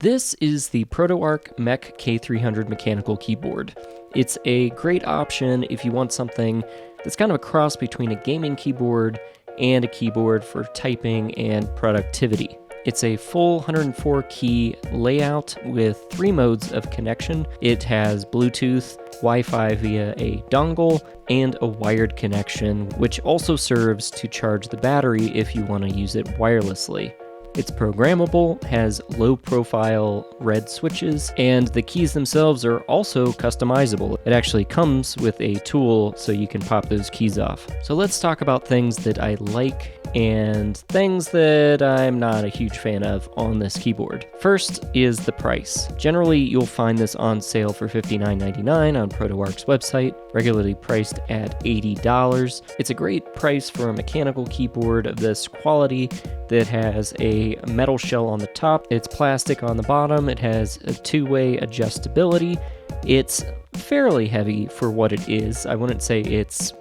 This is the ProtoArc Mech K300 mechanical keyboard. It's a great option if you want something that's kind of a cross between a gaming keyboard and a keyboard for typing and productivity. It's a full 104 key layout with 3 modes of connection. It has Bluetooth, Wi-Fi via a dongle, and a wired connection, which also serves to charge the battery if you want to use it wirelessly. It's programmable, has low-profile red switches, and the keys themselves are also customizable. It actually comes with a tool so you can pop those keys off. So let's talk about things that I like and things that I'm not a huge fan of on this keyboard. First is the price. Generally, you'll find this on sale for $59.99 on ProtoArc's website, regularly priced at $80. It's a great price for a mechanical keyboard of this quality that has a metal shell on the top, it's plastic on the bottom, it has a 2-way adjustability. It's fairly heavy for what it is. I wouldn't say it's,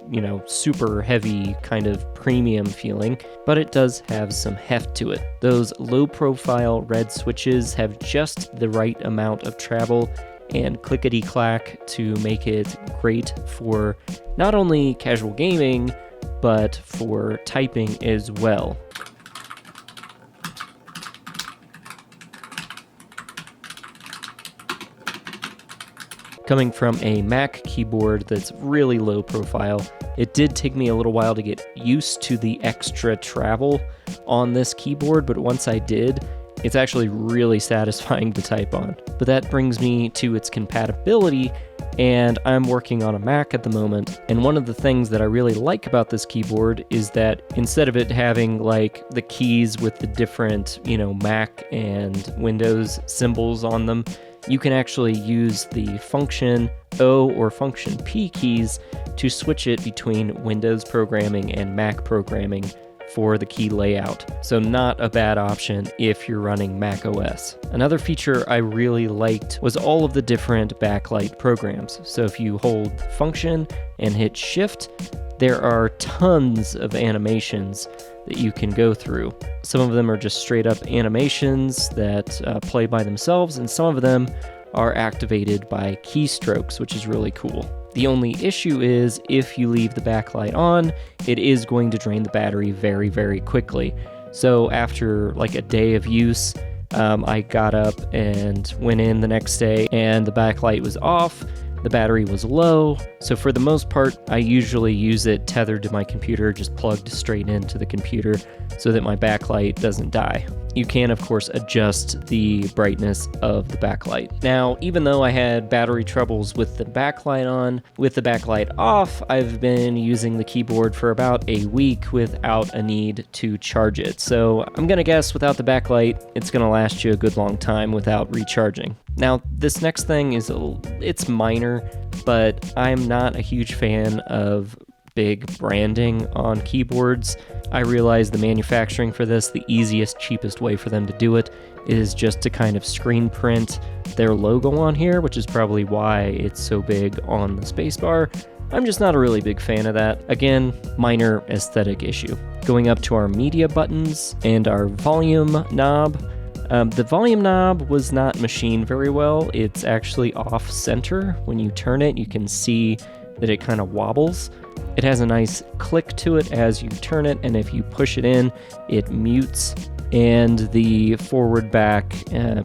super heavy kind of premium feeling, but it does have some heft to it. Those low-profile red switches have just the right amount of travel and clickety-clack to make it great for not only casual gaming, but for typing as well. Coming from a Mac keyboard that's really low profile, it did take me a little while to get used to the extra travel on this keyboard, but once I did, it's actually really satisfying to type on. But that brings me to its compatibility, and I'm working on a Mac at the moment, and one of the things that I really like about this keyboard is that instead of it having like the keys with the different, Mac and Windows symbols on them, you can actually use the Function O or Function P keys to switch it between Windows programming and Mac programming for the key layout. So not a bad option if you're running Mac OS. Another feature I really liked was all of the different backlight programs. So if you hold Function and hit Shift, there are tons of animations that you can go through. Some of them are just straight up animations that play by themselves, and some of them are activated by keystrokes, which is really cool. The only issue is if you leave the backlight on, it is going to drain the battery very, very quickly. So after like a day of use, I got up and went in the next day and the backlight was off. The battery was low, so for the most part, I usually use it tethered to my computer, just plugged straight into the computer so that my backlight doesn't die. You can, of course, adjust the brightness of the backlight. Now, even though I had battery troubles with the backlight on, with the backlight off, I've been using the keyboard for about a week without a need to charge it. So I'm gonna guess without the backlight, it's gonna last you a good long time without recharging. Now, this next thing it's minor, but I'm not a huge fan of big branding on keyboards. I realize the manufacturing for this, the easiest, cheapest way for them to do it is just to kind of screen print their logo on here, which is probably why it's so big on the spacebar. I'm just not a really big fan of that. Again, minor aesthetic issue. Going up to our media buttons and our volume knob. The volume knob was not machined very well. It's actually off center. When you turn it, you can see that it kind of wobbles. It has a nice click to it as you turn it, and if you push it in, it mutes. And the forward, back,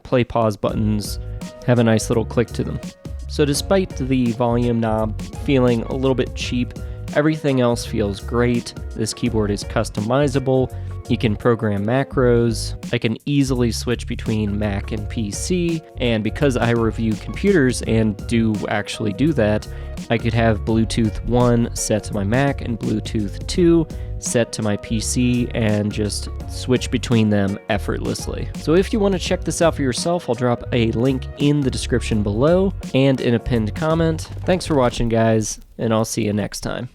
play, pause buttons have a nice little click to them. So despite the volume knob feeling a little bit cheap, everything else feels great. This keyboard is customizable. You can program macros. I can easily switch between Mac and PC, and because I review computers and do actually do that, I could have Bluetooth 1 set to my Mac and Bluetooth 2 set to my PC and just switch between them effortlessly. So if you want to check this out for yourself, I'll drop a link in the description below and in a pinned comment. Thanks for watching, guys, and I'll see you next time.